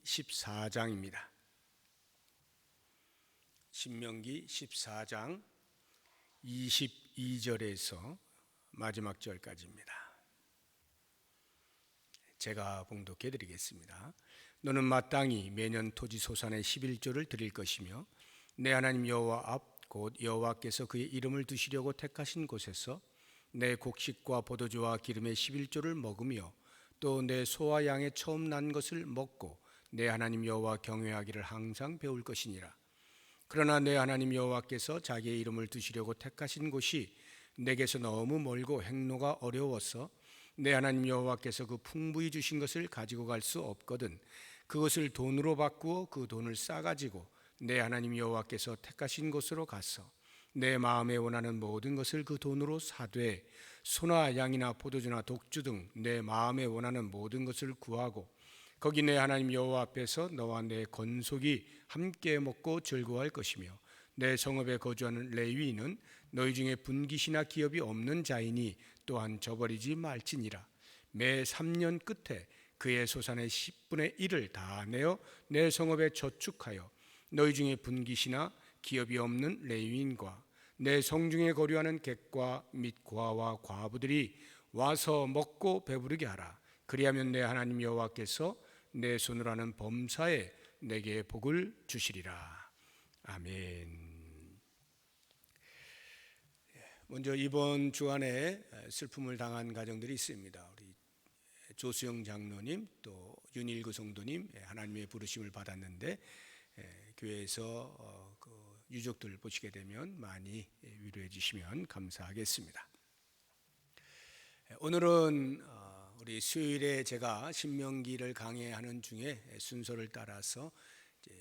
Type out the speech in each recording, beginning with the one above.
신명기 14장입니다. 신명기 14장 22절에서 마지막 절까지입니다. 제가 봉독해 드리겠습니다. 너는 마땅히 매년 토지 소산의 11조를 드릴 것이며 내 하나님 여호와 앞 곧 여호와께서 그의 이름을 두시려고 택하신 곳에서 내 곡식과 포도주와 기름의 11조를 먹으며 또 내 소와 양의 처음 난 것을 먹고 내 하나님 여호와 경외하기를 항상 배울 것이니라. 그러나 내 하나님 여호와께서 자기의 이름을 두시려고 택하신 곳이 내게서 너무 멀고 행로가 어려워서 내 하나님 여호와께서 그 풍부히 주신 것을 가지고 갈 수 없거든 그것을 돈으로 바꾸어 그 돈을 싸가지고 내 하나님 여호와께서 택하신 곳으로 가서 내 마음에 원하는 모든 것을 그 돈으로 사되 소나 양이나 포도주나 독주 등 내 마음에 원하는 모든 것을 구하고 거기 내 하나님 여호와 앞에서 너와 내 건속이 함께 먹고 즐거워할 것이며 내 성읍에 거주하는 레위인은 너희 중에 분깃이나 기업이 없는 자이니 또한 저버리지 말지니라. 매 3년 끝에 그의 소산의 10분의 1을 다 내어 내 성읍에 저축하여 너희 중에 분깃이나 기업이 없는 레위인과 내 성중에 거류하는 객과 및 고아와 과부들이 와서 먹고 배부르게 하라. 그리하면 내 하나님 여호와께서 내 손으로 하는 범사에 내게 복을 주시리라. 아멘. 먼저 이번 주간에 슬픔을 당한 가정들이 있습니다. 우리 조수영 장로님 또 윤일구 성도님 하나님의 부르심을 받았는데 교회에서 그 유족들 보시게 되면 많이 위로해 주시면 감사하겠습니다. 오늘은 우리 수요일에 제가 신명기를 강해하는 중에 순서를 따라서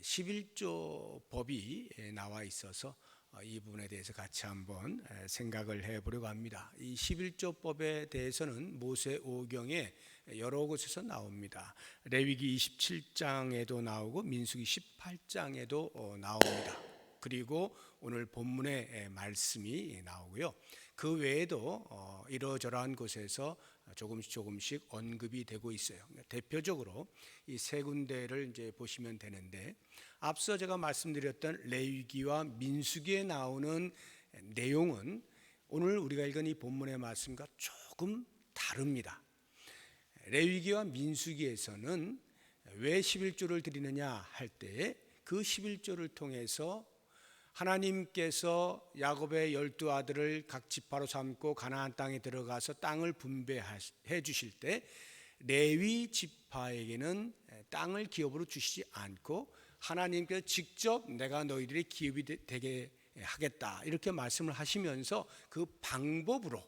11조 법이 나와 있어서 이 부분에 대해서 같이 한번 생각을 해보려고 합니다. 이 11조 법에 대해서는 모세 오경에 여러 곳에서 나옵니다. 레위기 27장에도 나오고 민수기 18장에도 나옵니다. 그리고 오늘 본문의 말씀이 나오고요. 그 외에도 이러저러한 곳에서 조금씩 언급이 되고 있어요. 대표적으로 이 세 군데를 이제 보시면 되는데 앞서 제가 말씀드렸던 레위기와 민수기에 나오는 내용은 오늘 우리가 읽은 이 본문의 말씀과 조금 다릅니다. 레위기와 민수기에서는 왜 11조를 드리느냐 할 때에 그 11조를 통해서 하나님께서 야곱의 12아들을 각 지파로 삼고 가나안 땅에 들어가서 땅을 분배해 주실 때 레위 지파에게는 땅을 기업으로 주시지 않고 하나님께서 직접 내가 너희들의 기업이 되게 하겠다 이렇게 말씀을 하시면서 그 방법으로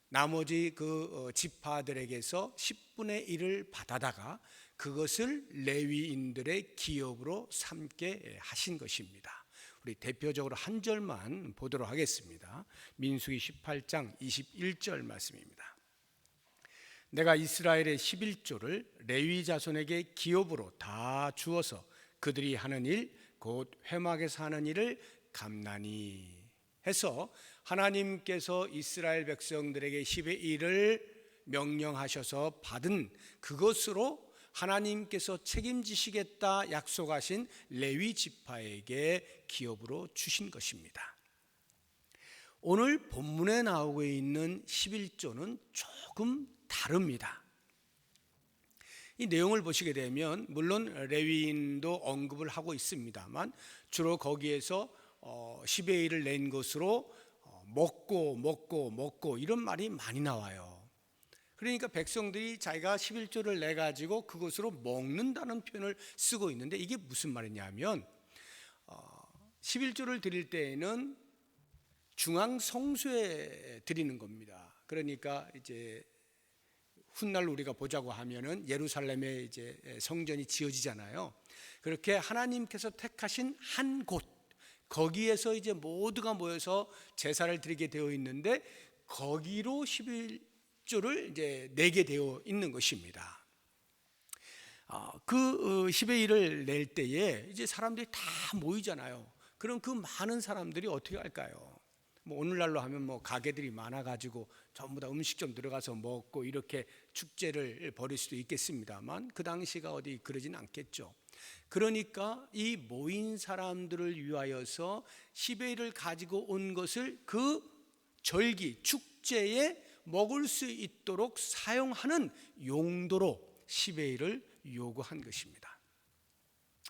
나머지 그 지파들에게서 10분의 1을 받아다가 그것을 레위인들의 기업으로 삼게 하신 것입니다. 우리 대표적으로 한 절만 보도록 하겠습니다. 민수기 18장 21절 말씀입니다. 내가 이스라엘의 11조를 레위 자손에게 기업으로 다 주어서 그들이 하는 일 곧 회막에서 하는 일을 감나니 해서 하나님께서 이스라엘 백성들에게 10의 1을 명령하셔서 받은 그것으로 하나님께서 책임지시겠다 약속하신 레위 지파에게 기업으로 주신 것입니다. 오늘 본문에 나오고 있는 11조는 조금 다릅니다. 이 내용을 보시게 되면 물론 레위인도 언급을 하고 있습니다만 주로 거기에서 10의 1을 낸 것으로 먹고 이런 말이 많이 나와요. 그러니까 백성들이 자기가 11조를 내가지고 그것으로 먹는다는 표현을 쓰고 있는데 이게 무슨 말이냐면 11조를 드릴 때에는 중앙 성소에 드리는 겁니다. 그러니까 이제 훗날 우리가 보자고 하면은 예루살렘에 이제 성전이 지어지잖아요. 그렇게 하나님께서 택하신 한 곳 거기에서 이제 모두가 모여서 제사를 드리게 되어 있는데 거기로 11조를 이제 내게 되어 있는 것입니다. 그 10의 1을 낼 때에 이제 사람들이 다 모이잖아요. 그럼 그 많은 사람들이 어떻게 할까요? 뭐 오늘날로 하면 뭐 가게들이 많아가지고 전부 다 음식점 들어가서 먹고 이렇게 축제를 벌일 수도 있겠습니다만 그 당시가 어디 그러진 않겠죠. 그러니까 이 모인 사람들을 위하여서 10의 1을 가지고 온 것을 그 절기 축제에 먹을 수 있도록 사용하는 용도로 10의 1을 요구한 것입니다.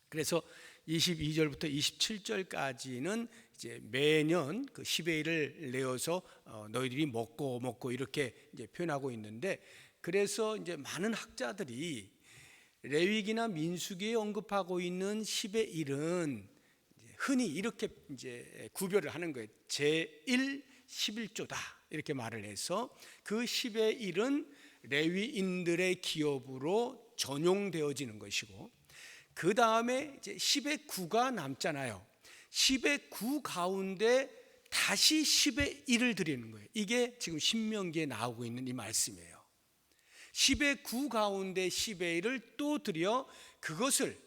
그래서 22절부터 27절까지는 이제 매년 그 10의 1을 내어서 너희들이 먹고 이렇게 이제 표현하고 있는데, 그래서 이제 많은 학자들이 레위기나 민수기에 언급하고 있는 10의 1은 흔히 이렇게 이제 구별을 하는 거예요. 제1 11조다 이렇게 말을 해서 그 10의 1은 레위인들의 기업으로 전용되어지는 것이고, 그 다음에 이제 10의 9가 남잖아요. 10의 9 가운데 다시 10의 1을 드리는 거예요. 이게 지금 신명기에 나오고 있는 이 말씀이에요. 10의 9 가운데 10의 1을 또 드려 그것을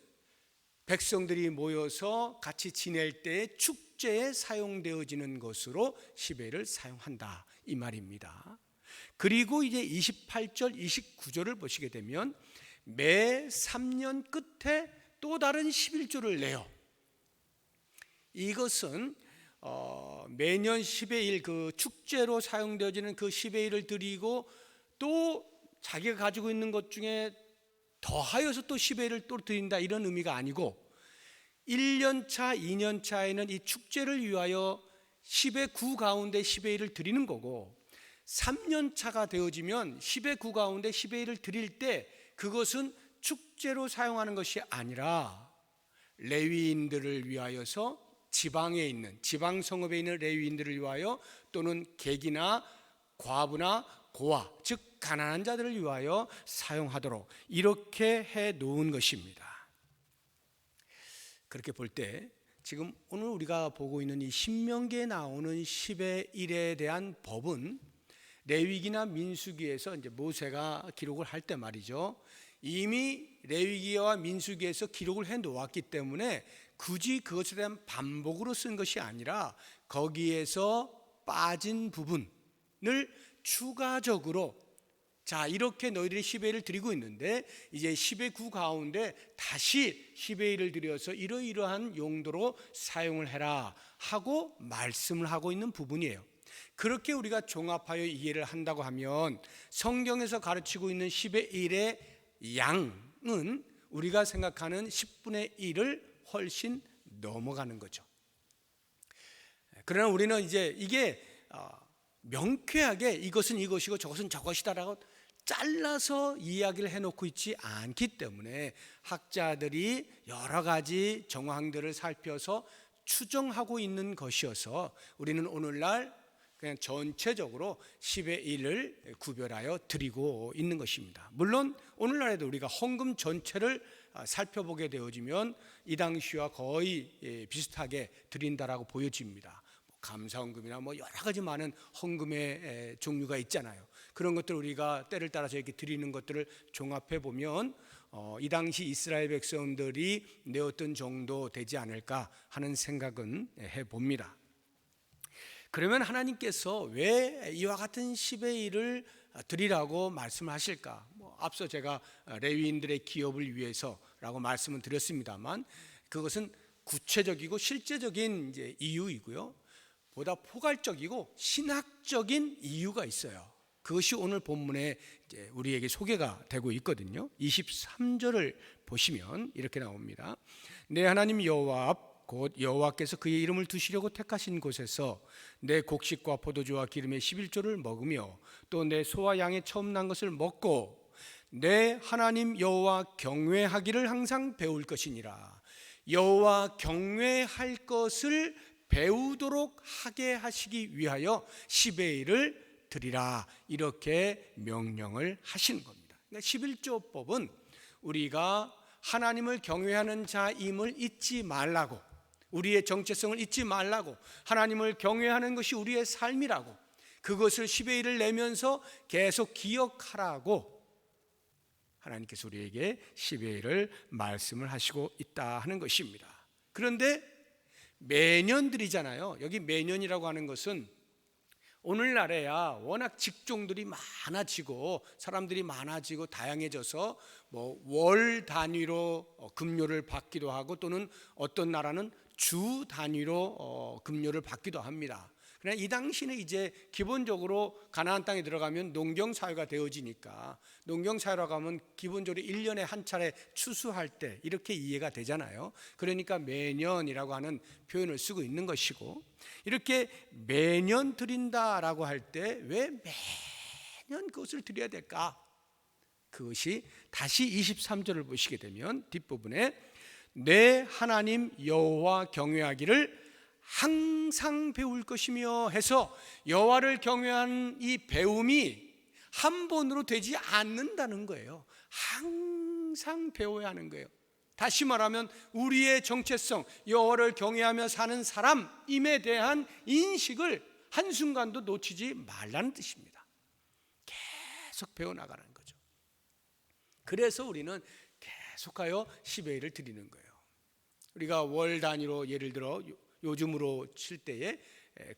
백성들이 모여서 같이 지낼 때 축제에 사용되어지는 것으로 10의 1을 사용한다 이 말입니다. 그리고 이제 28절 29절을 보시게 되면 매 3년 끝에 또 다른 11조를 내요. 이것은 매년 10의 1 그 축제로 사용되어지는 그 10의 1을 드리고 또 자기가 가지고 있는 것 중에 더하여서 또 10의 1을 또 드린다 이런 의미가 아니고, 1년차 2년차에는 이 축제를 위하여 10의 9 가운데 10의 1을 드리는 거고, 3년차가 되어지면 10의 9 가운데 10의 1을 드릴 때 그것은 축제로 사용하는 것이 아니라 레위인들을 위하여서 지방에 있는 지방 성읍에 있는 레위인들을 위하여 또는 객이나 과부나 고아 즉 가난한 자들을 위하여 사용하도록 이렇게 해 놓은 것입니다. 그렇게 볼 때 지금 오늘 우리가 보고 있는 이 신명기에 나오는 10의 1에 대한 법은 레위기나 민수기에서 이제 모세가 기록을 할 때 말이죠, 이미 레위기와 민수기에서 기록을 해 놓았기 때문에 굳이 그것에 대한 반복으로 쓴 것이 아니라 거기에서 빠진 부분을 추가적으로 자 이렇게 너희들이 10의 1을 드리고 있는데 이제 10의 9 가운데 다시 10의 1을 드려서 이러이러한 용도로 사용을 해라 하고 말씀을 하고 있는 부분이에요. 그렇게 우리가 종합하여 이해를 한다고 하면 성경에서 가르치고 있는 10의 1의 양은 우리가 생각하는 10분의 1을 훨씬 넘어가는 거죠. 그러나 우리는 이제 이게 명쾌하게 이것은 이것이고 저것은 저것이다라고 잘라서 이야기를 해놓고 있지 않기 때문에 학자들이 여러 가지 정황들을 살펴서 추정하고 있는 것이어서 우리는 오늘날 그냥 전체적으로 10의 1을 구별하여 드리고 있는 것입니다. 물론 오늘날에도 우리가 헌금 전체를 살펴보게 되어지면 이 당시와 거의 비슷하게 드린다라고 보여집니다. 감사헌금이나 뭐 여러 가지 많은 헌금의 종류가 있잖아요. 그런 것들 우리가 때를 따라서 이렇게 드리는 것들을 종합해 보면 이 당시 이스라엘 백성들이 내었던 정도 되지 않을까 하는 생각은 해봅니다. 그러면 하나님께서 왜 이와 같은 10의 1을 드리라고 말씀하실까? 앞서 제가 레위인들의 기업을 위해서라고 말씀을 드렸습니다만 그것은 구체적이고 실제적인 이제 이유이고요. 보다 포괄적이고 신학적인 이유가 있어요. 그것이 오늘 본문에 이제 우리에게 소개가 되고 있거든요. 23절을 보시면 이렇게 나옵니다. 내 하나님 여호와 앞 곧 여호와께서 그의 이름을 두시려고 택하신 곳에서 내 곡식과 포도주와 기름의 11조를 먹으며 또 내 소와 양의 처음 난 것을 먹고 내 하나님 여호와 경외하기를 항상 배울 것이니라. 여호와 경외할 것을 배우도록 하게 하시기 위하여 10의 1을 드리라 이렇게 명령을 하시는 겁니다. 그러니까 11조법은 우리가 하나님을 경외하는 자임을 잊지 말라고, 우리의 정체성을 잊지 말라고, 하나님을 경외하는 것이 우리의 삶이라고, 그것을 10의 1을 내면서 계속 기억하라고 하나님께서 우리에게 10의 1을 말씀을 하시고 있다 하는 것입니다. 그런데 매년 드리잖아요. 여기 매년이라고 하는 것은 오늘날에야 워낙 직종들이 많아지고 사람들이 많아지고 다양해져서 뭐 월 단위로 급료를 받기도 하고, 또는 어떤 나라는 주 단위로 급료를 받기도 합니다. 그러나 이 당시는 이제 기본적으로 가나안 땅에 들어가면 농경사회가 되어지니까, 농경사회라고 하면 기본적으로 1년에 한 차례 추수할 때 이렇게 이해가 되잖아요. 그러니까 매년이라고 하는 표현을 쓰고 있는 것이고, 이렇게 매년 드린다라고 할 때 왜 매년 그것을 드려야 될까? 그것이 다시 23절을 보시게 되면 뒷부분에 내 하나님 여호와 경외하기를 항상 배울 것이며 해서, 여호와를 경외하는 이 배움이 한 번으로 되지 않는다는 거예요. 항상 배워야 하는 거예요. 다시 말하면 우리의 정체성, 여호와를 경외하며 사는 사람임에 대한 인식을 한순간도 놓치지 말라는 뜻입니다. 계속 배워나가는 거죠. 그래서 우리는 계속하여 10의 1을 드리는 거예요. 우리가 월 단위로, 예를 들어 요즘으로 칠 때에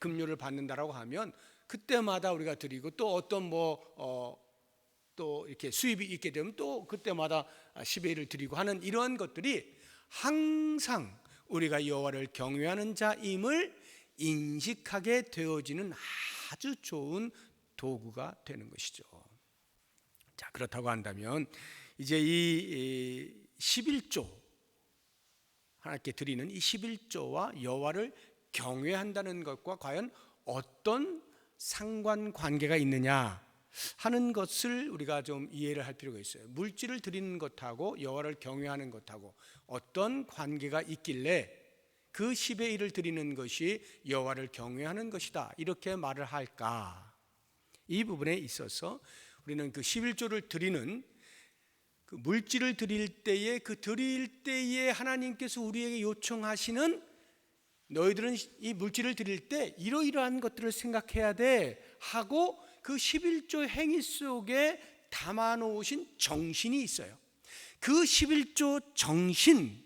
급료를 받는다라고 하면 그때마다 우리가 드리고, 또 어떤 또 이렇게 수입이 있게 되면 또 그때마다 10의 1을 드리고 하는 이러한 것들이 항상 우리가 여호와를 경외하는 자임을 인식하게 되어지는 아주 좋은 도구가 되는 것이죠. 자, 그렇다고 한다면 이제 이 11조, 하나님께 드리는 이 11조와 여호와를 경외한다는 것과 과연 어떤 상관관계가 있느냐 하는 것을 우리가 좀 이해를 할 필요가 있어요. 물질을 드리는 것하고 여호와를 경외하는 것하고 어떤 관계가 있길래 그 10의 1을 드리는 것이 여호와를 경외하는 것이다, 이렇게 말을 할까? 이 부분에 있어서 우리는 그 11조를 드리는 그 물질을 드릴 때에, 그 드릴 때에 하나님께서 우리에게 요청하시는, 너희들은 이 물질을 드릴 때 이러이러한 것들을 생각해야 돼 하고 그 11조 행위 속에 담아 놓으신 정신이 있어요. 그 11조 정신,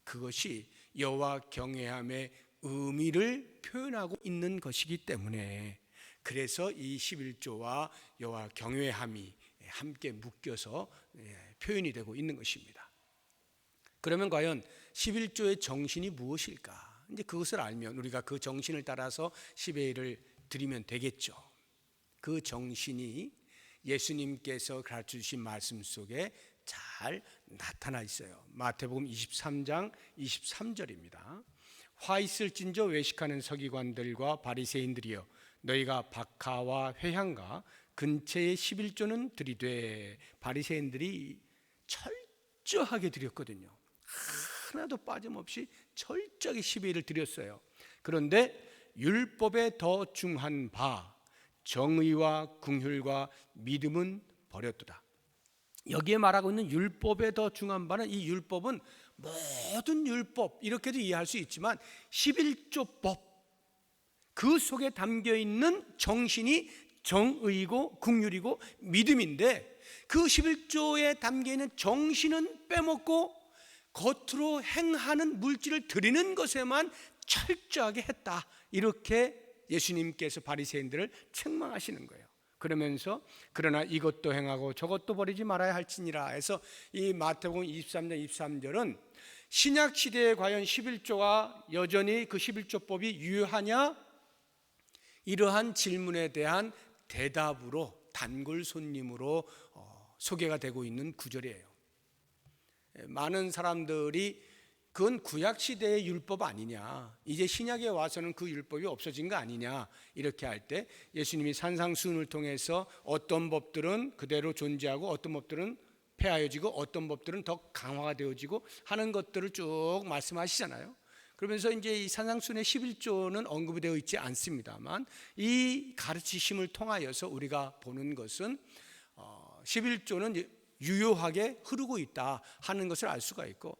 그것이 여호와 경외함의 의미를 표현하고 있는 것이기 때문에, 그래서 이 11조와 여호와 경외함이 함께 묶여서 표현이 되고 있는 것입니다. 그러면 과연 11조의 정신이 무엇일까? 이제 그것을 알면 우리가 그 정신을 따라서 10의 1을 드리면 되겠죠. 그 정신이 예수님께서 가르쳐 주신 말씀 속에 잘 나타나 있어요. 마태복음 23장 23절입니다. 화 있을진저 외식하는 서기관들과 바리새인들이여, 너희가 박하와 회향과 근처의 11조는 드리되. 바리새인들이 철저하게 드렸거든요. 하나도 빠짐없이 철저하게 10의 1을 드렸어요. 그런데 율법에 더 중한 바 정의와 긍휼과 믿음은 버렸도다. 여기에 말하고 있는 율법에 더 중한 바는, 이 율법은 모든 율법 이렇게도 이해할 수 있지만 11조법, 그 속에 담겨 있는 정신이 정의고 긍휼이고 믿음인데, 그 11조에 담겨 있는 정신은 빼먹고 겉으로 행하는 물질을 드리는 것에만 철저하게 했다, 이렇게 예수님께서 바리새인들을 책망하시는 거예요. 그러면서 그러나 이것도 행하고 저것도 버리지 말아야 할지니라 해서, 이 마태복음 23장 23절은 신약 시대에 과연 11조가 여전히 그 11조법이 유효하냐, 이러한 질문에 대한 대답으로, 단골 손님으로 소개가 되고 있는 구절이에요. 많은 사람들이 그건 구약 시대의 율법 아니냐, 이제 신약에 와서는 그 율법이 없어진 거 아니냐, 이렇게 할 때 예수님이 산상수훈을 통해서 어떤 법들은 그대로 존재하고 어떤 법들은 폐하여지고 어떤 법들은 더 강화가 되어지고 하는 것들을 쭉 말씀하시잖아요. 그러면서 이제 이 산상수훈의 11조는 언급이 되어 있지 않습니다만, 이 가르치심을 통하여서 우리가 보는 것은 11조는 유효하게 흐르고 있다 하는 것을 알 수가 있고,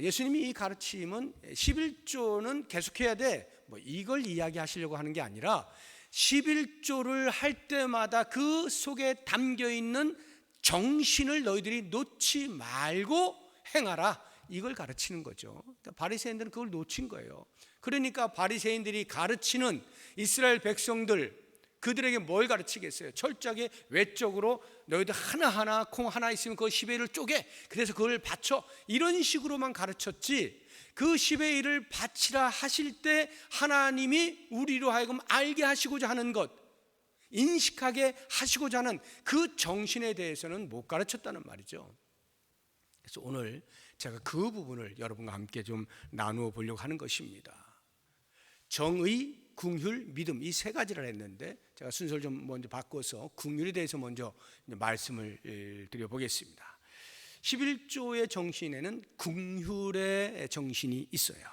예수님이 이 가르침은 11조는 계속해야 돼, 이걸 이야기하시려고 하는 게 아니라 11조를 할 때마다 그 속에 담겨 있는 정신을 너희들이 놓지 말고 행하라, 이걸 가르치는 거죠. 그러니까 바리새인들은 그걸 놓친 거예요. 그러니까 바리새인들이 가르치는 이스라엘 백성들, 그들에게 뭘 가르치겠어요? 철저하게 외적으로 너희들 하나하나 콩 하나 있으면 그 10의 1을 쪼개, 그래서 그걸 바쳐, 이런 식으로만 가르쳤지, 그 10의 1을 바치라 하실 때 하나님이 우리로 하여금 알게 하시고자 하는 것, 인식하게 하시고자 하는 그 정신에 대해서는 못 가르쳤다는 말이죠. 그래서 오늘 제가 그 부분을 여러분과 함께 좀 나누어 보려고 하는 것입니다. 정의, 긍휼, 믿음, 이 세 가지를 했는데 제가 순서를 좀 먼저 바꿔서 긍휼에 대해서 먼저 말씀을 드려보겠습니다. 11조의 정신에는 긍휼의 정신이 있어요.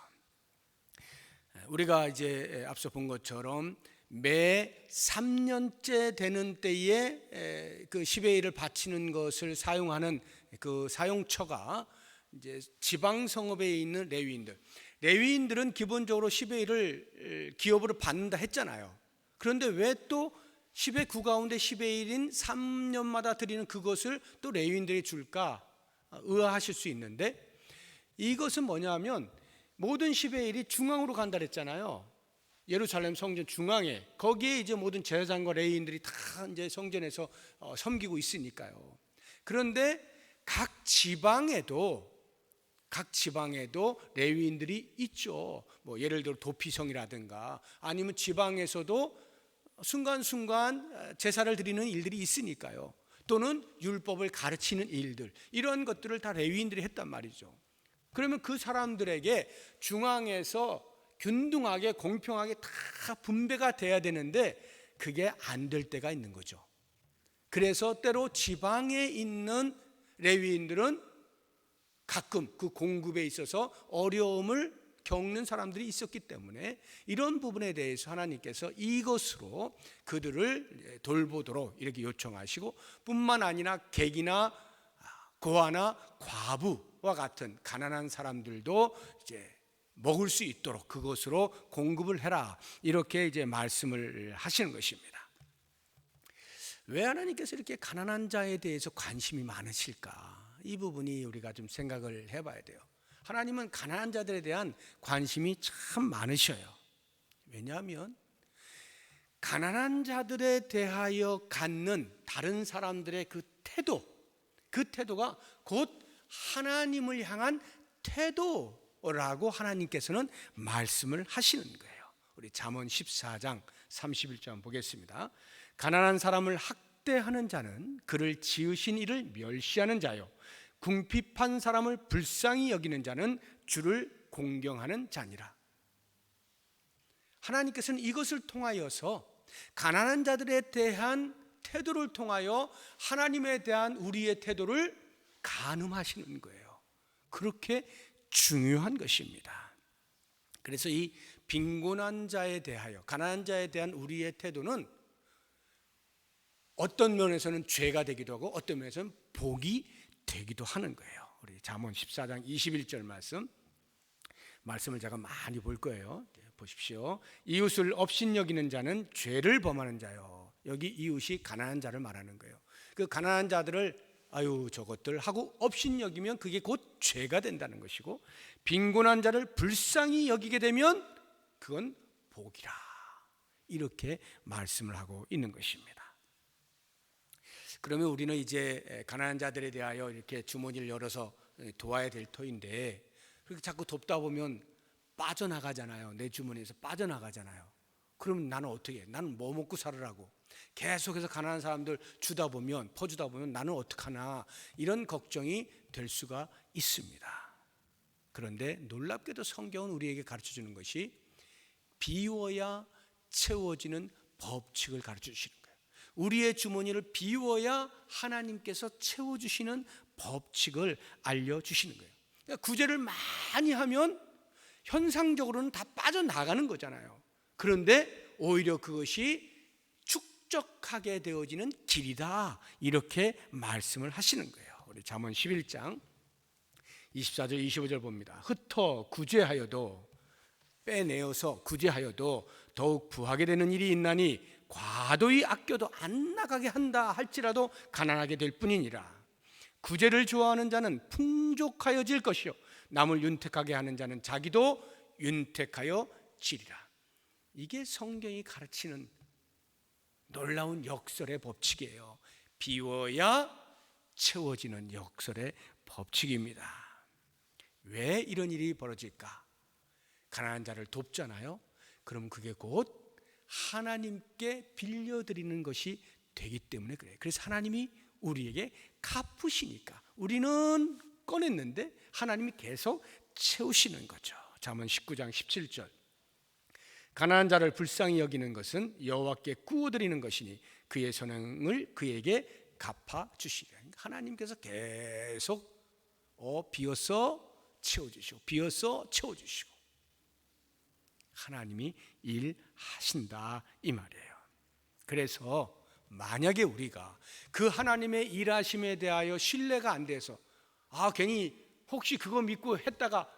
우리가 이제 앞서 본 것처럼 매 3년째 되는 때에 그 10의 1을 바치는 것을 사용하는 그 사용처가 이제 지방 성읍에 있는 레위인들은 기본적으로 10의 1을 기업으로 받는다 했잖아요. 그런데 왜 또 10의 9 가운데 10의 1인 3년마다 드리는 그것을 또 레위인들이 줄까 의아하실 수 있는데, 이것은 뭐냐면 모든 10의 1이 중앙으로 간다 그랬잖아요. 예루살렘 성전 중앙에, 거기에 이제 모든 제사장과 레위인들이 다 이제 성전에서 섬기고 있으니까요. 그런데 각 지방에도 레위인들이 있죠. 뭐 예를 들어 도피성이라든가 아니면 지방에서도 순간순간 제사를 드리는 일들이 있으니까요. 또는 율법을 가르치는 일들, 이런 것들을 다 레위인들이 했단 말이죠. 그러면 그 사람들에게 중앙에서 균등하게 공평하게 다 분배가 돼야 되는데 그게 안 될 때가 있는 거죠. 그래서 때로 지방에 있는 레위인들은 가끔 그 공급에 있어서 어려움을 겪는 사람들이 있었기 때문에 이런 부분에 대해서 하나님께서 이것으로 그들을 돌보도록 이렇게 요청하시고, 뿐만 아니라 객이나 고아나 과부와 같은 가난한 사람들도 이제 먹을 수 있도록 그것으로 공급을 해라, 이렇게 이제 말씀을 하시는 것입니다. 왜 하나님께서 이렇게 가난한 자에 대해서 관심이 많으실까? 이 부분이 우리가 좀 생각을 해봐야 돼요. 하나님은 가난한 자들에 대한 관심이 참 많으셔요. 왜냐하면 가난한 자들에 대하여 갖는 다른 사람들의 그 태도가 곧 하나님을 향한 태도라고 하나님께서는 말씀을 하시는 거예요. 우리 잠언 14장 31절 한번 보겠습니다. 가난한 사람을 학대하는 자는 그를 지으신 이를 멸시하는 자요, 궁핍한 사람을 불쌍히 여기는 자는 주를 공경하는 자니라. 하나님께서는 이것을 통하여서 가난한 자들에 대한 태도를 통하여 하나님에 대한 우리의 태도를 가늠하시는 거예요. 그렇게 중요한 것입니다. 그래서 이 빈곤한 자에 대하여, 가난한 자에 대한 우리의 태도는 어떤 면에서는 죄가 되기도 하고 어떤 면에서는 복이 되기도 하는 거예요. 우리 잠언 14장 21절 말씀을 제가 많이 볼 거예요. 보십시오. 이웃을 업신여기는 자는 죄를 범하는 자요. 여기 이웃이 가난한 자를 말하는 거예요. 그 가난한 자들을 아유 저것들 하고 업신여기면 그게 곧 죄가 된다는 것이고, 빈곤한 자를 불쌍히 여기게 되면 그건 복이라, 이렇게 말씀을 하고 있는 것입니다. 그러면 우리는 이제 가난한 자들에 대하여 이렇게 주머니를 열어서 도와야 될 터인데, 그렇게 자꾸 돕다 보면 빠져나가잖아요. 내 주머니에서 빠져나가잖아요. 그러면 나는 어떻게 해? 나는 뭐 먹고 살으라고? 계속해서 가난한 사람들 퍼주다 보면 나는 어떡하나, 이런 걱정이 될 수가 있습니다. 그런데 놀랍게도 성경은 우리에게 가르쳐주는 것이 비워야 채워지는 법칙을 가르쳐주시는 거예요. 우리의 주머니를 비워야 하나님께서 채워주시는 법칙을 알려주시는 거예요. 그러니까 구제를 많이 하면 현상적으로는 다 빠져나가는 거잖아요. 그런데 오히려 그것이 축적하게 되어지는 길이다, 이렇게 말씀을 하시는 거예요. 우리 잠언 11장 24절 25절 봅니다. 흩어 구제하여도, 빼내어서 구제하여도 더욱 부하게 되는 일이 있나니 과도히 아껴도 안 나가게 한다 할지라도 가난하게 될 뿐이니라. 구제를 좋아하는 자는 풍족하여질 것이요 남을 윤택하게 하는 자는 자기도 윤택하여지리라. 이게 성경이 가르치는 놀라운 역설의 법칙이에요. 비워야 채워지는 역설의 법칙입니다. 왜 이런 일이 벌어질까? 가난한 자를 돕잖아요. 그럼 그게 곧 하나님께 빌려드리는 것이 되기 때문에 그래요. 그래서 하나님이 우리에게 갚으시니까 우리는 꺼냈는데 하나님이 계속 채우시는 거죠. 잠언 19장 17절. 가난한 자를 불쌍히 여기는 것은 여호와께 구워드리는 것이니 그의 선행을 그에게 갚아주시리라. 하나님께서 계속 비어서 채워주시고 비어서 채워주시고 하나님이 일하신다 이 말이에요. 그래서 만약에 우리가 그 하나님의 일하심에 대하여 신뢰가 안 돼서 괜히 혹시 그거 믿고 했다가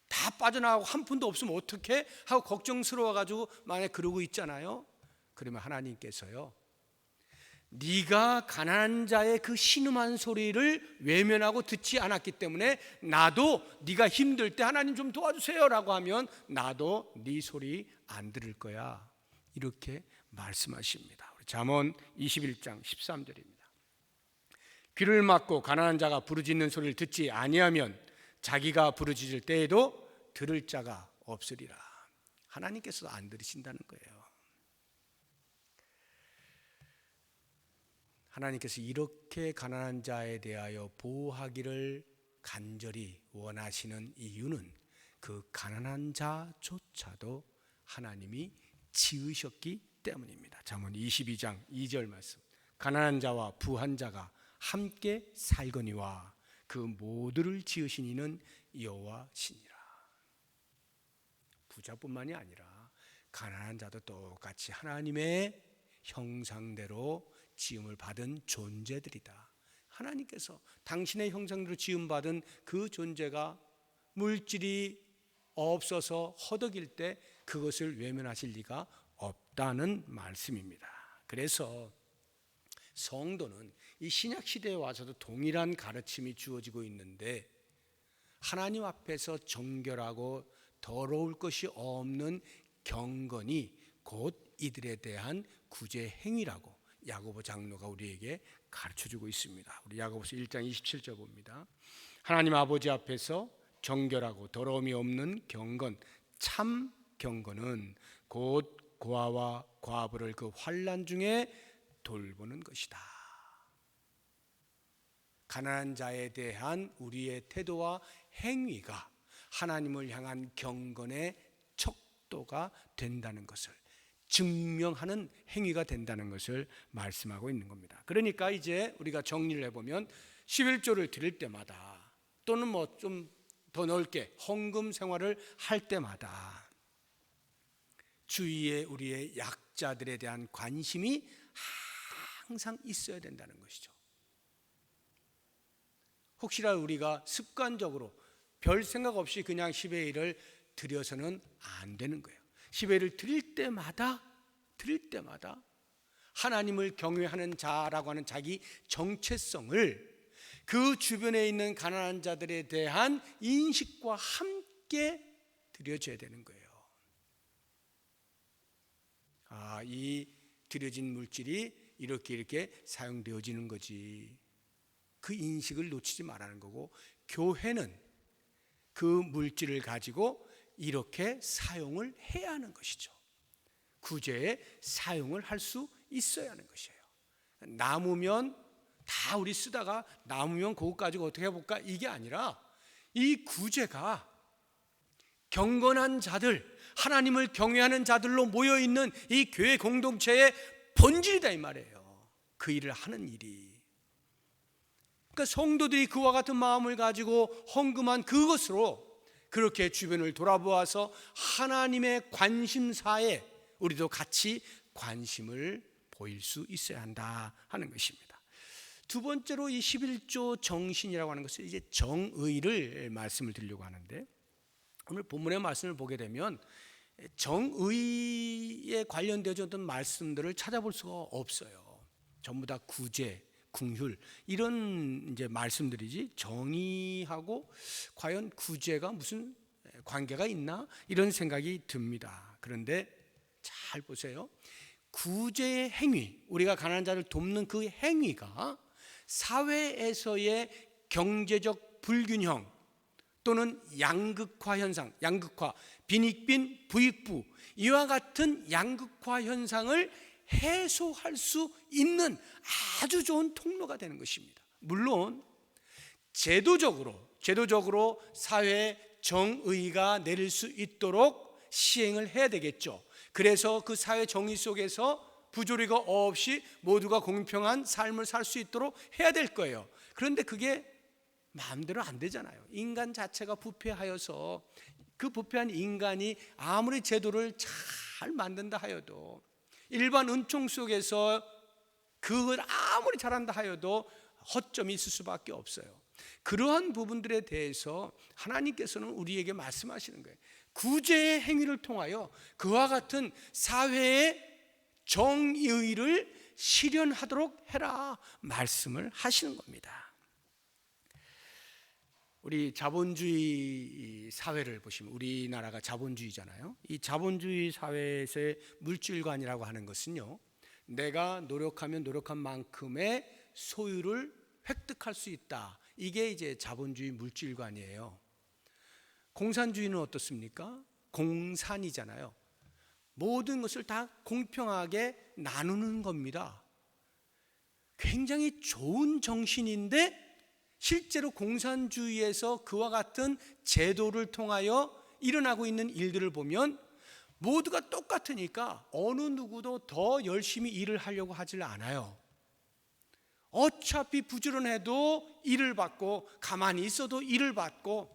다 빠져나가고 한 푼도 없으면 어떡해? 하고 걱정스러워가지고 만약에 그러고 있잖아요. 그러면 하나님께서요, 네가 가난한 자의 그 신음한 소리를 외면하고 듣지 않았기 때문에 나도 네가 힘들 때 하나님 좀 도와주세요 라고 하면 나도 네 소리 안 들을 거야, 이렇게 말씀하십니다. 잠언 21장 13절입니다. 귀를 막고 가난한 자가 부르짖는 소리를 듣지 아니하면 자기가 부르짖을 때에도 들을 자가 없으리라. 하나님께서 안 들으신다는 거예요. 하나님께서 이렇게 가난한 자에 대하여 보호하기를 간절히 원하시는 이유는 그 가난한 자조차도 하나님이 지으셨기 때문입니다. 잠언 22장 2절 말씀. 가난한 자와 부한 자가 함께 살거니와 그 모두를 지으신 이는 여호와시니라. 부자뿐만이 아니라 가난한 자도 똑같이 하나님의 형상대로 지음을 받은 존재들이다. 하나님께서 당신의 형상대로 지음받은 그 존재가 물질이 없어서 허덕일 때 그것을 외면하실 리가 없다는 말씀입니다. 그래서 성도는 이 신약 시대에 와서도 동일한 가르침이 주어지고 있는데 하나님 앞에서 정결하고 더러울 것이 없는 경건이 곧 이들에 대한 구제 행위라고 야고보 장로가 우리에게 가르쳐주고 있습니다. 우리 야고보서 1장 27절 봅니다. 하나님 아버지 앞에서 정결하고 더러움이 없는 경건, 참 경건은 곧 고아와 과부를 그 환난 중에 돌보는 것이다. 가난한 자에 대한 우리의 태도와 행위가 하나님을 향한 경건의 척도가 된다는 것을 증명하는 행위가 된다는 것을 말씀하고 있는 겁니다. 그러니까 이제 우리가 정리를 해보면 11조를 드릴 때마다 또는 뭐 좀 더 넓게 헌금 생활을 할 때마다 주위에 우리의 약자들에 대한 관심이 항상 있어야 된다는 것이죠. 혹시라도 우리가 습관적으로 별 생각 없이 그냥 10의 1을 드려서는 안 되는 거예요. 10의 1을 드릴 때마다 하나님을 경외하는 자라고 하는 자기 정체성을 그 주변에 있는 가난한 자들에 대한 인식과 함께 드려줘야 되는 거예요. 이 드려진 물질이 이렇게 사용되어지는 거지. 그 인식을 놓치지 말라는 거고, 교회는 그 물질을 가지고 이렇게 사용을 해야 하는 것이죠. 구제에 사용을 할 수 있어야 하는 것이에요. 남으면 다 우리 쓰다가 남으면 그거 가지고 어떻게 해볼까, 이게 아니라 이 구제가 경건한 자들, 하나님을 경외하는 자들로 모여있는 이 교회 공동체의 본질이다 이 말이에요. 그 일을 하는 일이. 그러니까 성도들이 그와 같은 마음을 가지고 헌금한 그것으로 그렇게 주변을 돌아보아서 하나님의 관심사에 우리도 같이 관심을 보일 수 있어야 한다 하는 것입니다. 두 번째로 이 11조 정신이라고 하는 것은 이제 정의를 말씀을 드리려고 하는데, 오늘 본문의 말씀을 보게 되면 정의에 관련되어졌던 말씀들을 찾아볼 수가 없어요. 전부 다 구제, 긍휼 이런 이제 말씀들이지 정의하고 과연 구제가 무슨 관계가 있나 이런 생각이 듭니다. 그런데 잘 보세요. 구제의 행위, 우리가 가난한 자를 돕는 그 행위가 사회에서의 경제적 불균형 또는 양극화 현상, 양극화, 빈익빈, 부익부 이와 같은 양극화 현상을 해소할 수 있는 아주 좋은 통로가 되는 것입니다. 물론 제도적으로 사회에 정의가 내릴 수 있도록 시행을 해야 되겠죠. 그래서 그 사회 정의 속에서 부조리가 없이 모두가 공평한 삶을 살 수 있도록 해야 될 거예요. 그런데 그게 마음대로 안 되잖아요. 인간 자체가 부패하여서 그 부패한 인간이 아무리 제도를 잘 만든다 하여도 일반 은총 속에서 그걸 아무리 잘한다 하여도 허점이 있을 수밖에 없어요. 그러한 부분들에 대해서 하나님께서는 우리에게 말씀하시는 거예요. 구제의 행위를 통하여 그와 같은 사회의 정의를 실현하도록 해라 말씀을 하시는 겁니다. 우리 자본주의 사회를 보시면 우리나라가 자본주의잖아요. 이 자본주의 사회에서의 물질관이라고 하는 것은요, 내가 노력하면 노력한 만큼의 소유를 획득할 수 있다. 이게 이제 자본주의 물질관이에요. 공산주의는 어떻습니까? 공산이잖아요. 모든 것을 다 공평하게 나누는 겁니다. 굉장히 좋은 정신인데 실제로 공산주의에서 그와 같은 제도를 통하여 일어나고 있는 일들을 보면 모두가 똑같으니까 어느 누구도 더 열심히 일을 하려고 하질 않아요. 어차피 부지런해도 일을 받고 가만히 있어도 일을 받고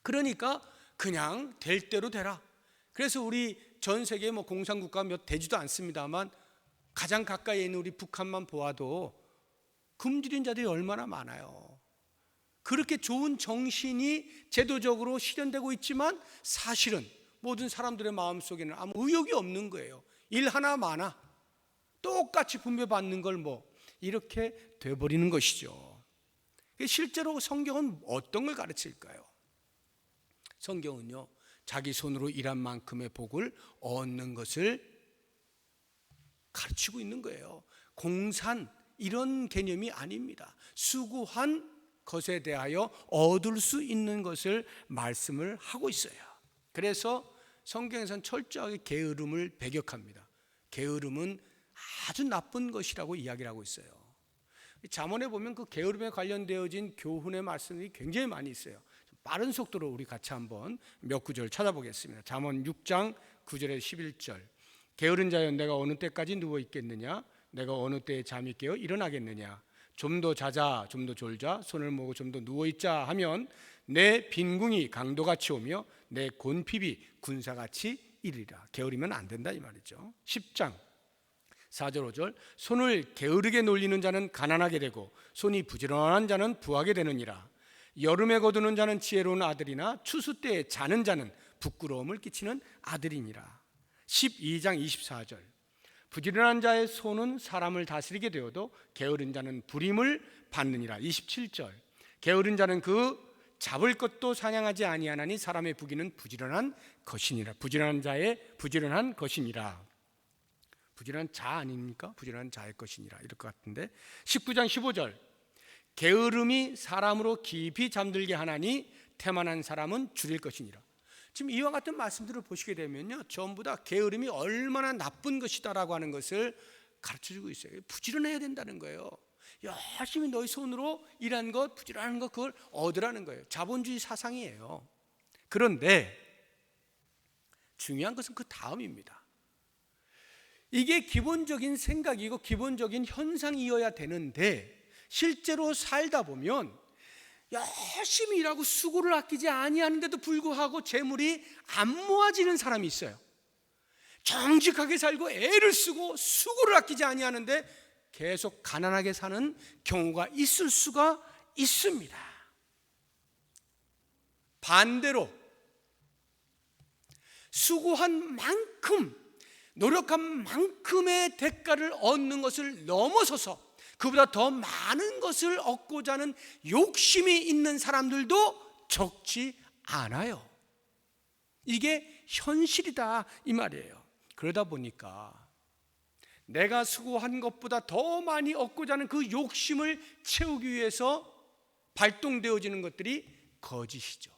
그러니까 그냥 될 대로 되라. 그래서 우리 전 세계 공산국가 몇 되지도 않습니다만 가장 가까이에 있는 우리 북한만 보아도 굶주린 자들이 얼마나 많아요. 그렇게 좋은 정신이 제도적으로 실현되고 있지만 사실은 모든 사람들의 마음속에는 아무 의욕이 없는 거예요. 일 하나 많아 똑같이 분배받는 걸 이렇게 돼버리는 것이죠. 실제로 성경은 어떤 걸 가르칠까요? 성경은요, 자기 손으로 일한 만큼의 복을 얻는 것을 가르치고 있는 거예요. 공산 이런 개념이 아닙니다. 수고한 것에 대하여 얻을 수 있는 것을 말씀을 하고 있어요. 그래서 성경에서는 철저하게 게으름을 배격합니다. 게으름은 아주 나쁜 것이라고 이야기를 하고 있어요. 잠언에 보면 그 게으름에 관련되어진 교훈의 말씀이 굉장히 많이 있어요. 빠른 속도로 우리 같이 한번 몇 구절 찾아보겠습니다. 잠언 6장 9절에서 11절. 게으른 자여 내가 어느 때까지 누워 있겠느냐? 내가 어느 때에 잠이 깨어 일어나겠느냐? 좀 더 자자, 좀 더 졸자, 손을 모으고 좀 더 누워 있자 하면 내 빈궁이 강도같이 오며 내 곤핍이 군사같이 이르리라. 게으르면 안 된다 이 말이죠. 10장 4절 5절. 손을 게으르게 놀리는 자는 가난하게 되고 손이 부지런한 자는 부하게 되느니라. 여름에 거두는 자는 지혜로운 아들이나 추수 때에 자는 자는 부끄러움을 끼치는 아들이니라. 12장 24절. 부지런한 자의 손은 사람을 다스리게 되어도 게으른 자는 부림을 받느니라. 27절. 게으른 자는 그 잡을 것도 사냥하지 아니하나니 사람의 부귀는 부지런한 것이니라. 부지런한 자의 부지런한 것이니라. 부지런한 자 아닙니까? 부지런한 자의 것이니라. 이럴 것 같은데 19장 15절. 게으름이 사람으로 깊이 잠들게 하나니 태만한 사람은 줄일 것이니라. 지금 이와 같은 말씀들을 보시게 되면요, 전부 다 게으름이 얼마나 나쁜 것이다라고 하는 것을 가르쳐주고 있어요. 부지런해야 된다는 거예요. 열심히 너희 손으로 일한 것, 부지런한 것, 그걸 얻으라는 거예요. 자본주의 사상이에요. 그런데 중요한 것은 그 다음입니다. 이게 기본적인 생각이고 기본적인 현상이어야 되는데 실제로 살다 보면 열심히 일하고 수고를 아끼지 아니하는데도 불구하고 재물이 안 모아지는 사람이 있어요. 정직하게 살고 애를 쓰고 수고를 아끼지 아니하는데 계속 가난하게 사는 경우가 있을 수가 있습니다. 반대로 수고한 만큼 노력한 만큼의 대가를 얻는 것을 넘어서서 그보다 더 많은 것을 얻고자 하는 욕심이 있는 사람들도 적지 않아요. 이게 현실이다 이 말이에요. 그러다 보니까 내가 수고한 것보다 더 많이 얻고자 하는 그 욕심을 채우기 위해서 발동되어지는 것들이 거짓이죠.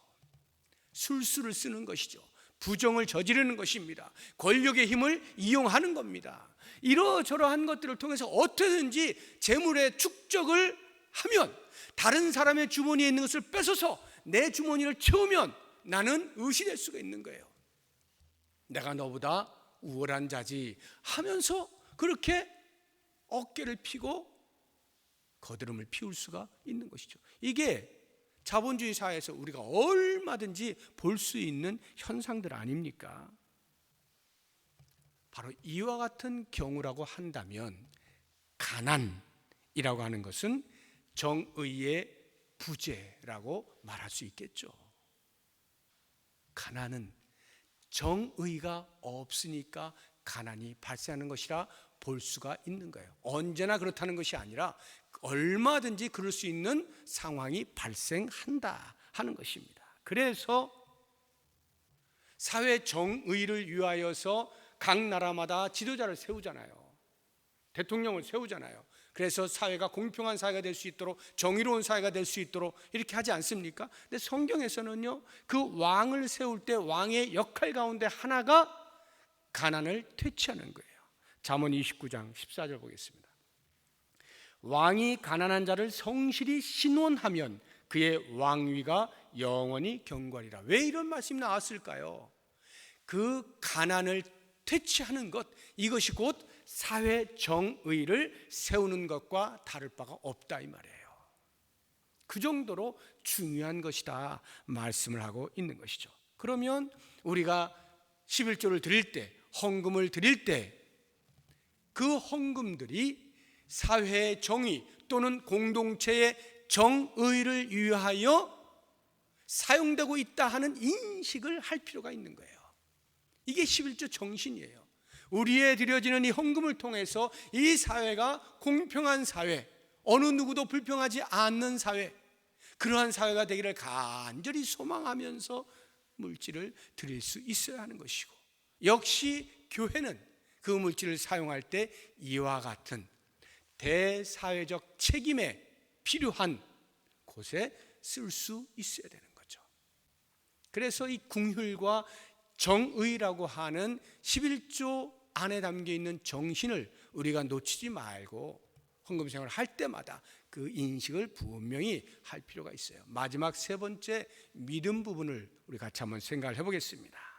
술수를 쓰는 것이죠. 부정을 저지르는 것입니다. 권력의 힘을 이용하는 겁니다. 이러저러한 것들을 통해서 어떻게든지 재물의 축적을 하면, 다른 사람의 주머니에 있는 것을 뺏어서 내 주머니를 채우면 나는 의시될 수가 있는 거예요. 내가 너보다 우월한 자지 하면서 그렇게 어깨를 피고 거드름을 피울 수가 있는 것이죠. 이게 자본주의 사회에서 우리가 얼마든지 볼 수 있는 현상들 아닙니까? 바로 이와 같은 경우라고 한다면 가난이라고 하는 것은 정의의 부재라고 말할 수 있겠죠. 가난은 정의가 없으니까 가난이 발생하는 것이라 볼 수가 있는 거예요. 언제나 그렇다는 것이 아니라 얼마든지 그럴 수 있는 상황이 발생한다 하는 것입니다. 그래서 사회 정의를 위하여서 각 나라마다 지도자를 세우잖아요. 대통령을 세우잖아요. 그래서 사회가 공평한 사회가 될 수 있도록, 정의로운 사회가 될 수 있도록 이렇게 하지 않습니까? 근데 성경에서는요, 그 왕을 세울 때 왕의 역할 가운데 하나가 가난을 퇴치하는 거예요. 잠언 29장 14절 보겠습니다. 왕이 가난한 자를 성실히 신원하면 그의 왕위가 영원히 경과리라. 왜 이런 말씀이 나왔을까요? 그 가난을 퇴치하는 것, 이것이 곧 사회 정의를 세우는 것과 다를 바가 없다 이 말이에요. 그 정도로 중요한 것이다 말씀을 하고 있는 것이죠. 그러면 우리가 11조를 드릴 때, 헌금을 드릴 때 그 헌금들이 사회의 정의 또는 공동체의 정의를 위하여 사용되고 있다 하는 인식을 할 필요가 있는 거예요. 이게 11조 정신이에요. 우리의 드려지는 이 헌금을 통해서 이 사회가 공평한 사회, 어느 누구도 불평하지 않는 사회, 그러한 사회가 되기를 간절히 소망하면서 물질을 드릴 수 있어야 하는 것이고, 역시 교회는 그 물질을 사용할 때 이와 같은 대사회적 책임에 필요한 곳에 쓸 수 있어야 되는 거죠. 그래서 이 궁휼과 정의라고 하는 11조 안에 담겨 있는 정신을 우리가 놓치지 말고 헌금 생활을 할 때마다 그 인식을 분명히 할 필요가 있어요. 마지막 세 번째 믿음 부분을 우리 같이 한번 생각을 해보겠습니다.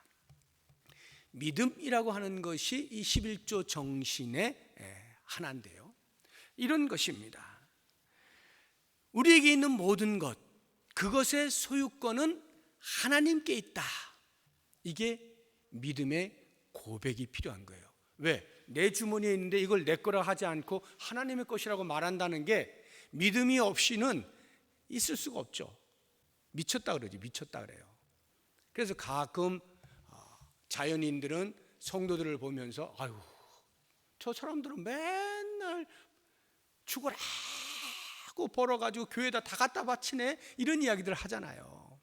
믿음이라고 하는 것이 이 11조 정신의 하나인데요, 이런 것입니다. 우리에게 있는 모든 것, 그것의 소유권은 하나님께 있다. 이게 믿음의 고백이 필요한 거예요. 왜? 내 주머니에 있는데 이걸 내 거라 하지 않고 하나님의 것이라고 말한다는 게 믿음이 없이는 있을 수가 없죠. 미쳤다 그러지, 미쳤다 그래요. 그래서 가끔 자연인들은 성도들을 보면서 아유, 저 사람들은 맨날 죽어라고 벌어가지고 교회에다 다 갖다 바치네, 이런 이야기들을 하잖아요.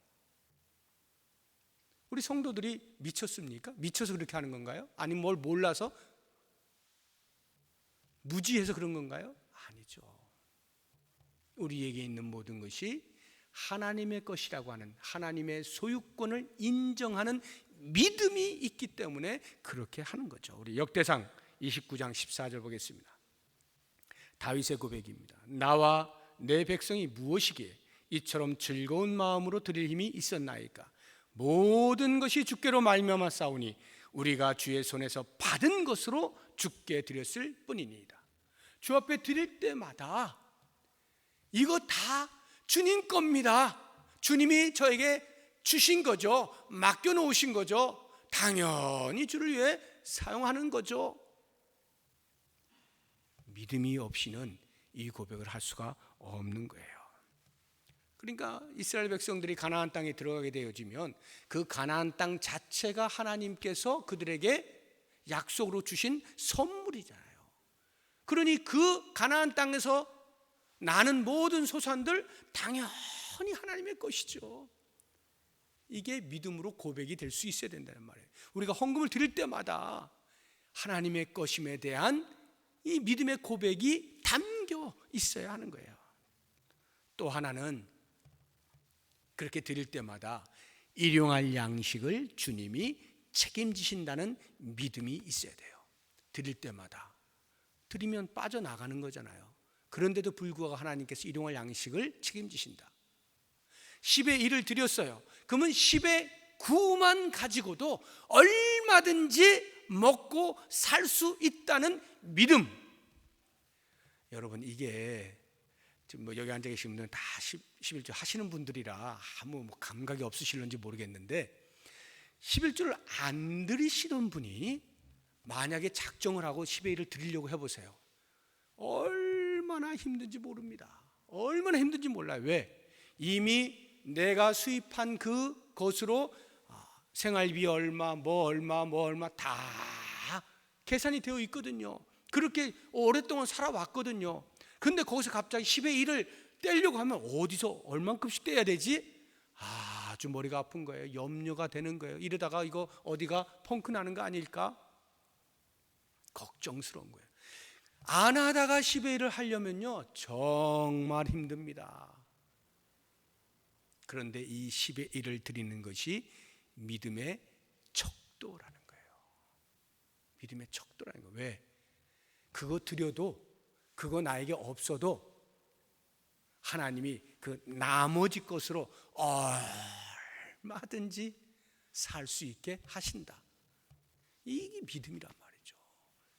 우리 성도들이 미쳤습니까? 미쳐서 그렇게 하는 건가요? 아니면 뭘 몰라서 무지해서 그런 건가요? 아니죠. 우리에게 있는 모든 것이 하나님의 것이라고 하는 하나님의 소유권을 인정하는 믿음이 있기 때문에 그렇게 하는 거죠. 우리 역대상 29장 14절 보겠습니다. 다윗의 고백입니다. 나와 내 백성이 무엇이기에 이처럼 즐거운 마음으로 드릴 힘이 있었나이까? 모든 것이 주께로 말미암아 싸우니 우리가 주의 손에서 받은 것으로 주께 드렸을 뿐이니이다. 주 앞에 드릴 때마다 이거 다 주님 겁니다. 주님이 저에게 주신 거죠. 맡겨놓으신 거죠. 당연히 주를 위해 사용하는 거죠. 믿음이 없이는 이 고백을 할 수가 없는 거예요. 그러니까 이스라엘 백성들이 가나안 땅에 들어가게 되어지면 그 가나안 땅 자체가 하나님께서 그들에게 약속으로 주신 선물이잖아요. 그러니 그 가나안 땅에서 나는 모든 소산들 당연히 하나님의 것이죠. 이게 믿음으로 고백이 될 수 있어야 된다는 말이에요. 우리가 헌금을 드릴 때마다 하나님의 것임에 대한 이 믿음의 고백이 담겨 있어야 하는 거예요. 또 하나는 그렇게 드릴 때마다 일용할 양식을 주님이 책임지신다는 믿음이 있어야 돼요. 드릴 때마다 드리면 빠져나가는 거잖아요. 그런데도 불구하고 하나님께서 일용할 양식을 책임지신다. 10의 1을 드렸어요. 그러면 10의 9만 가지고도 얼마든지 먹고 살 수 있다는 믿음. 여러분, 이게 지금 뭐 여기 앉아 계신 분들은 다 11조 하시는 분들이라 아무 감각이 없으실런지 모르겠는데, 11조를 안 드리시던 분이 만약에 작정을 하고 10의 1을 드리려고 해보세요. 얼마나 힘든지 모릅니다. 얼마나 힘든지 몰라요. 왜? 이미 내가 수입한 그 것으로 생활비 얼마, 뭐 얼마 다 계산이 되어 있거든요. 그렇게 오랫동안 살아왔거든요. 근데 거기서 갑자기 10의 1을 떼려고 하면 어디서 얼만큼씩 떼야 되지? 아주 머리가 아픈 거예요. 염려가 되는 거예요. 이러다가 이거 어디가 펑크 나는 거 아닐까? 걱정스러운 거예요. 안 하다가 10의 1을 하려면요 정말 힘듭니다. 그런데 이 10의 1을 드리는 것이 믿음의 척도라는 거예요. 믿음의 척도라는 거예요. 왜? 그거 드려도, 그거 나에게 없어도 하나님이 그 나머지 것으로 얼마든지 살 수 있게 하신다. 이게 믿음이란 말이죠.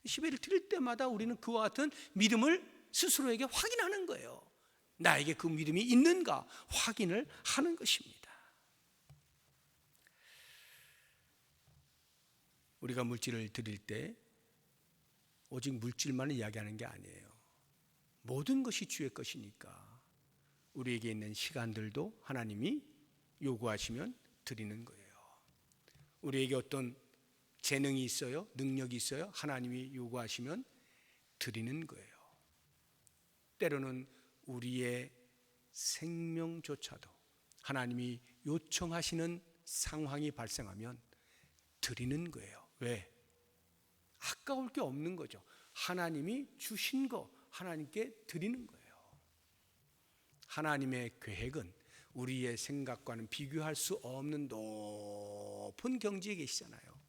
10의 1을 드릴 때마다 우리는 그와 같은 믿음을 스스로에게 확인하는 거예요. 나에게 그 믿음이 있는가 확인을 하는 것입니다. 우리가 물질을 드릴 때 오직 물질만 이야기하는 게 아니에요. 모든 것이 주의 것이니까 우리에게 있는 시간들도 하나님이 요구하시면 드리는 거예요. 우리에게 어떤 재능이 있어요? 능력이 있어요? 하나님이 요구하시면 드리는 거예요. 때로는 우리의 생명조차도 하나님이 요청하시는 상황이 발생하면 드리는 거예요. 왜? 아까울 게 없는 거죠. 하나님이 주신 거 하나님께 드리는 거예요. 하나님의 계획은 우리의 생각과는 비교할 수 없는 높은 경지에 계시잖아요.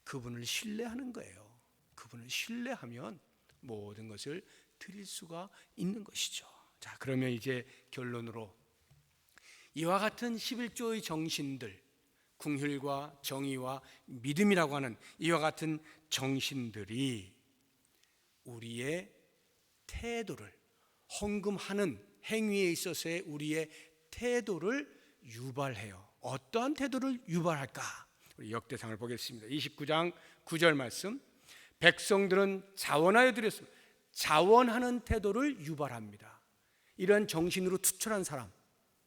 그분을 신뢰하는 거예요. 그분을 신뢰하면 모든 것을 드릴 수가 있는 것이죠. 자, 그러면 이제 결론으로 이와 같은 11조의 정신들, 긍휼과 정의와 믿음이라고 하는 이와 같은 정신들이 우리의 태도를, 헌금하는 행위에 있어서의 우리의 태도를 유발해요. 어떠한 태도를 유발할까? 우리 역대상을 보겠습니다. 29장 9절 말씀. 백성들은 자원하여 드렸습니다. 자원하는 태도를 유발합니다. 이런 정신으로 투철한 사람,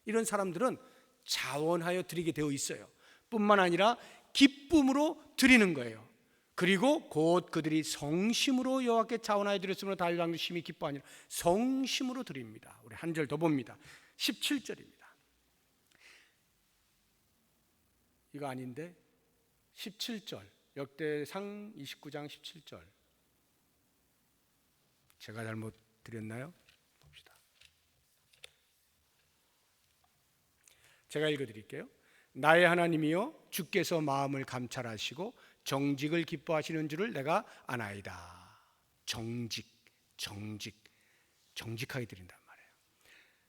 이런 사람들은 자원하여 드리게 되어 있어요. 뿐만 아니라 기쁨으로 드리는 거예요. 그리고 곧 그들이 성심으로 여호와께 자원하여 드렸으므로 다윗 왕도 심히 기뻐하니라. 성심으로 드립니다. 우리 한 절 더 봅니다. 17절입니다. 이거 아닌데 17절, 역대상 29장 17절. 제가 잘못 드렸나요? 봅시다. 제가 읽어드릴게요. 나의 하나님이여, 주께서 마음을 감찰하시고 정직을 기뻐하시는 줄을 내가 아나이다. 정직하게 드린단 말이에요.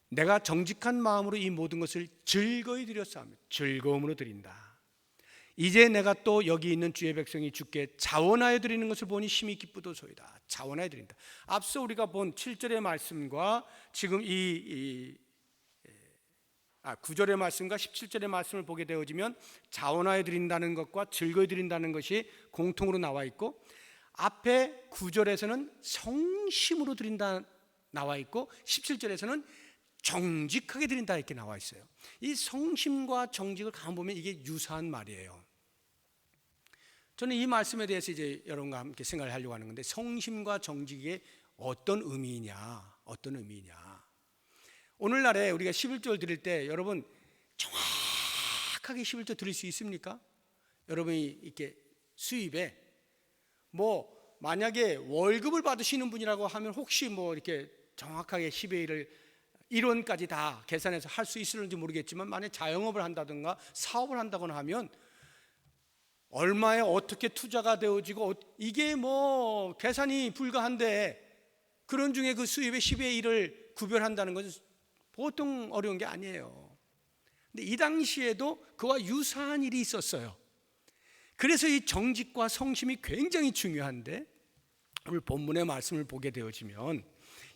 내가 정직한 마음으로 이 모든 것을 즐거이 드렸사오며 즐거움으로 드린다. 이제 내가 또 여기 있는 주의 백성이 주께 자원하여 드리는 것을 보니 심히 기쁘도소이다. 자원하여 드린다. 앞서 우리가 본 7절의 말씀과 지금 9절의 말씀과 17절의 말씀을 보게 되어지면 자원하여 드린다는 것과 즐거이 드린다는 것이 공통으로 나와 있고, 앞에 9절에서는 성심으로 드린다 나와 있고 17절에서는 정직하게 드린다 이렇게 나와 있어요. 이 성심과 정직을 가만 보면 이게 유사한 말이에요. 저는 이 말씀에 대해서 이제 여러분과 함께 생각을 하려고 하는 건데, 성심과 정직이 어떤 의미냐? 어떤 의미냐? 오늘날에 우리가 11조를 드릴 때 여러분 정확하게 11조 드릴 수 있습니까? 여러분이 이렇게 수입에 뭐 만약에 월급을 받으시는 분이라고 하면 혹시 뭐 이렇게 정확하게 10의 1을 1원까지 다 계산해서 할 수 있을지 모르겠지만, 만약 자영업을 한다든가 사업을 한다거나 하면 얼마에 어떻게 투자가 되어지고 이게 뭐 계산이 불가한데, 그런 중에 그 수입의 10의 1을 구별한다는 것은 보통 어려운 게 아니에요. 근데 이 당시에도 그와 유사한 일이 있었어요. 그래서 이 정직과 성심이 굉장히 중요한데, 오늘 본문의 말씀을 보게 되어지면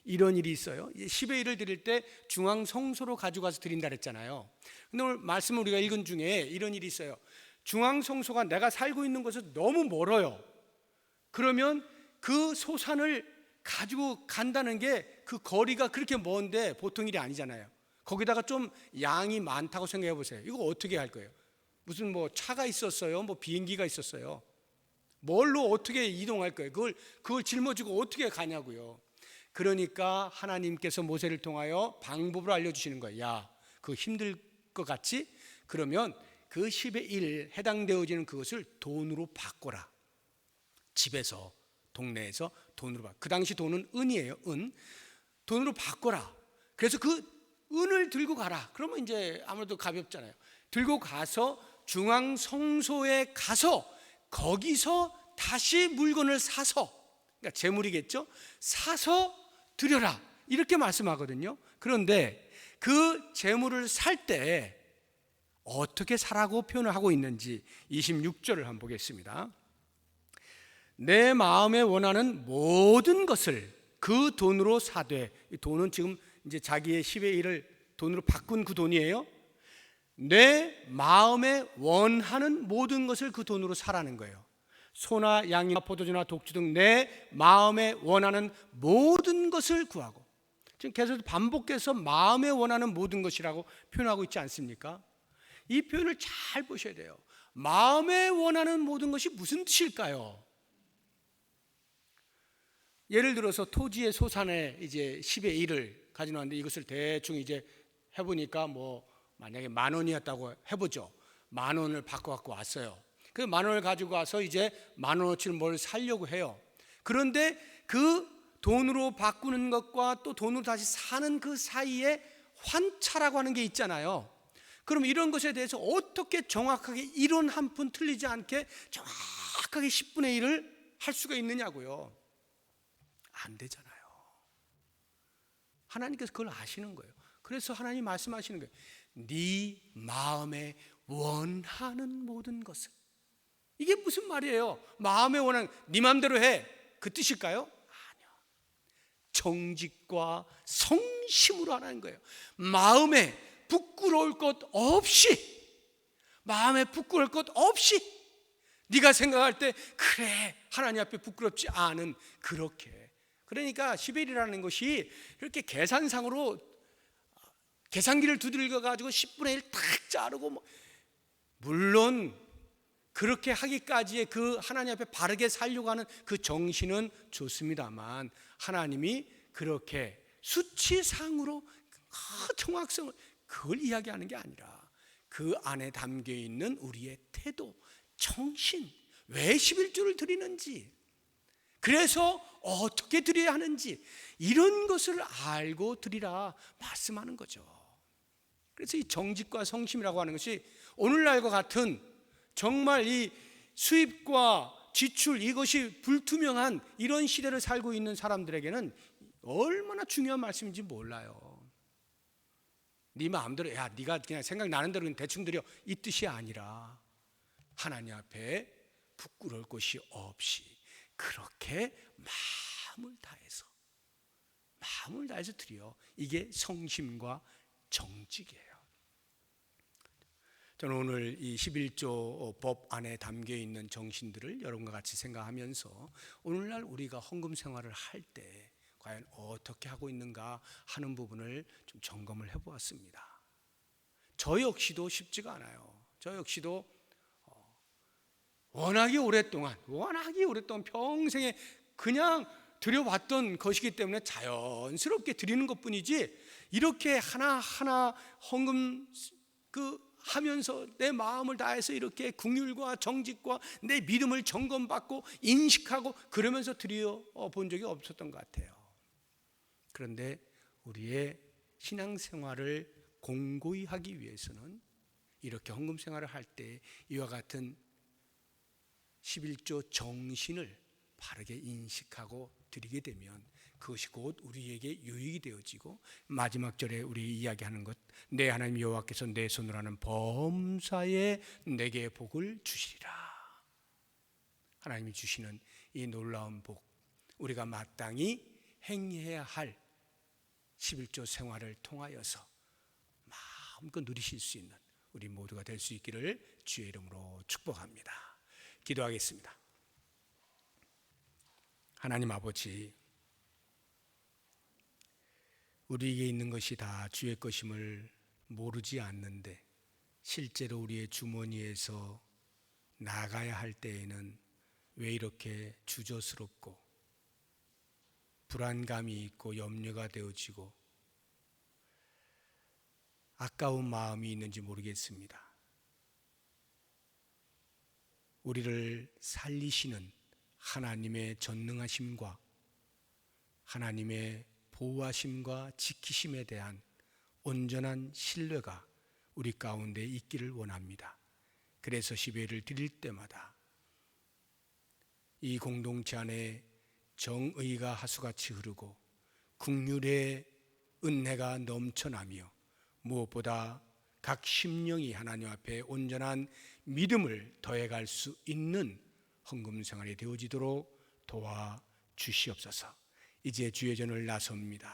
이런 일이 있어요. 10의 1을 드릴 때 중앙 성소로 가져가서 드린다 그랬잖아요. 근데 오늘 말씀을 우리가 읽은 중에 이런 일이 있어요. 중앙 성소가 내가 살고 있는 곳에서 너무 멀어요. 그러면 그 소산을 가지고 간다는 게, 그 거리가 그렇게 먼데 보통 일이 아니잖아요. 거기다가 좀 양이 많다고 생각해 보세요. 이거 어떻게 할 거예요? 무슨 뭐 차가 있었어요? 뭐 비행기가 있었어요? 뭘로 어떻게 이동할 거예요? 그걸 짊어지고 어떻게 가냐고요. 그러니까 하나님께서 모세를 통하여 방법을 알려주시는 거예요. 야, 그거 힘들 것 같지? 그러면 그 10의 1 해당되어지는 그것을 돈으로 바꿔라. 집에서, 동네에서 돈으로 바꿔. 그 당시 돈은 은이에요. 은. 돈으로 바꿔라. 그래서 그 은을 들고 가라. 그러면 이제 아무래도 가볍잖아요. 들고 가서 중앙 성소에 가서 거기서 다시 물건을 사서, 그러니까 재물이겠죠? 사서 드려라. 이렇게 말씀하거든요. 그런데 그 재물을 살 때 어떻게 사라고 표현을 하고 있는지 26절을 한번 보겠습니다. 내 마음에 원하는 모든 것을 그 돈으로 사되, 이 돈은 지금 이제 자기의 10의 1을 돈으로 바꾼 그 돈이에요. 내 마음에 원하는 모든 것을 그 돈으로 사라는 거예요. 소나 양이나 포도주나 독주 등 내 마음에 원하는 모든 것을 구하고, 지금 계속 반복해서 마음에 원하는 모든 것이라고 표현하고 있지 않습니까? 이 표현을 잘 보셔야 돼요. 마음에 원하는 모든 것이 무슨 뜻일까요? 예를 들어서 토지의 소산에 이제 10의 1을 가지고 왔는데, 이것을 대충 이제 해보니까 뭐 만약에 10,000원이었다고 해보죠. 10,000원을 바꿔 갖고 왔어요. 그 10,000원을 가지고 와서 이제 10,000원어치를 뭘 사려고 해요. 그런데 그 돈으로 바꾸는 것과 또 돈으로 다시 사는 그 사이에 환차라고 하는 게 있잖아요. 그럼 이런 것에 대해서 어떻게 정확하게 1원 한 푼 틀리지 않게 정확하게 10분의 1을 할 수가 있느냐고요. 안 되잖아요. 하나님께서 그걸 아시는 거예요. 그래서 하나님 말씀하시는 거예요. 네 마음에 원하는 모든 것을. 이게 무슨 말이에요? 마음에 원하는, 네 마음대로 해, 그 뜻일까요? 아니요. 정직과 성심으로 하라는 거예요. 마음에 부끄러울 것 없이, 마음에 부끄러울 것 없이, 네가 생각할 때 그래 하나님 앞에 부끄럽지 않은, 그렇게. 그러니까 11이라는 것이 이렇게 계산상으로 계산기를 두들겨 가지고 10분의 1 탁 자르고 뭐, 물론 그렇게 하기까지의 그 하나님 앞에 바르게 살려고 하는 그 정신은 좋습니다만, 하나님이 그렇게 수치상으로 정확성을, 그걸 이야기하는 게 아니라 그 안에 담겨 있는 우리의 태도, 정신, 왜 11조를 드리는지, 그래서 어떻게 드려야 하는지, 이런 것을 알고 드리라 말씀하는 거죠. 그래서 이 정직과 성심이라고 하는 것이 오늘날과 같은 정말 이 수입과 지출, 이것이 불투명한 이런 시대를 살고 있는 사람들에게는 얼마나 중요한 말씀인지 몰라요. 네 마음대로, 야, 네가 그냥 생각나는 대로 대충 드려, 이 뜻이 아니라 하나님 앞에 부끄러울 것이 없이 그렇게 마음을 다해서 드려. 이게 성심과 정직이에요. 저는 오늘 이 11조 법 안에 담겨 있는 정신들을 여러분과 같이 생각하면서 오늘날 우리가 헌금 생활을 할 때 과연 어떻게 하고 있는가 하는 부분을 좀 점검을 해보았습니다. 저 역시도 쉽지가 않아요. 저 역시도 워낙에 오랫동안 평생에 그냥 드려왔던 것이기 때문에 자연스럽게 드리는 것뿐이지, 이렇게 하나하나 헌금 하면서 내 마음을 다해서 이렇게 긍휼과 정직과 내 믿음을 점검받고 인식하고 그러면서 드려 본 적이 없었던 것 같아요. 그런데 우리의 신앙생활을 공고히 하기 위해서는 이렇게 헌금 생활을 할 때 이와 같은 11조 정신을 바르게 인식하고 드리게 되면 그것이 곧 우리에게 유익이 되어지고, 마지막 절에 우리 이야기하는 것, 내 하나님 여호와께서 내 손으로 하는 범사에 내게 복을 주시리라. 하나님이 주시는 이 놀라운 복, 우리가 마땅히 행해야 할 11조 생활을 통하여서 마음껏 누리실 수 있는 우리 모두가 될 수 있기를 주의 이름으로 축복합니다. 기도하겠습니다. 하나님 아버지, 우리에게 있는 것이 다 주의 것임을 모르지 않는데 실제로 우리의 주머니에서 나가야 할 때에는 왜 이렇게 주저스럽고 불안감이 있고 염려가 되어지고 아까운 마음이 있는지 모르겠습니다. 우리를 살리시는 하나님의 전능하심과 하나님의 보호하심과 지키심에 대한 온전한 신뢰가 우리 가운데 있기를 원합니다. 그래서 10회를 드릴 때마다 이 공동체 안에 정의가 하수같이 흐르고 긍휼의 은혜가 넘쳐나며 무엇보다 각 심령이 하나님 앞에 온전한 믿음을 더해갈 수 있는 헌금 생활이 되어지도록 도와주시옵소서. 이제 주의 전을 나섭니다.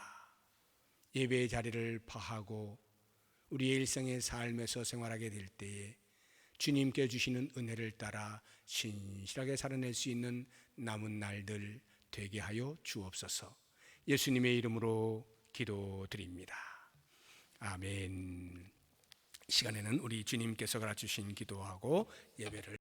예배의 자리를 파하고 우리의 일상의 삶에서 생활하게 될 때에 주님께 주시는 은혜를 따라 신실하게 살아낼 수 있는 남은 날들 되게 하여 주옵소서. 예수님의 이름으로 기도드립니다. 아멘. 시간에는 우리 주님께서 가르쳐 주신 기도하고 예배를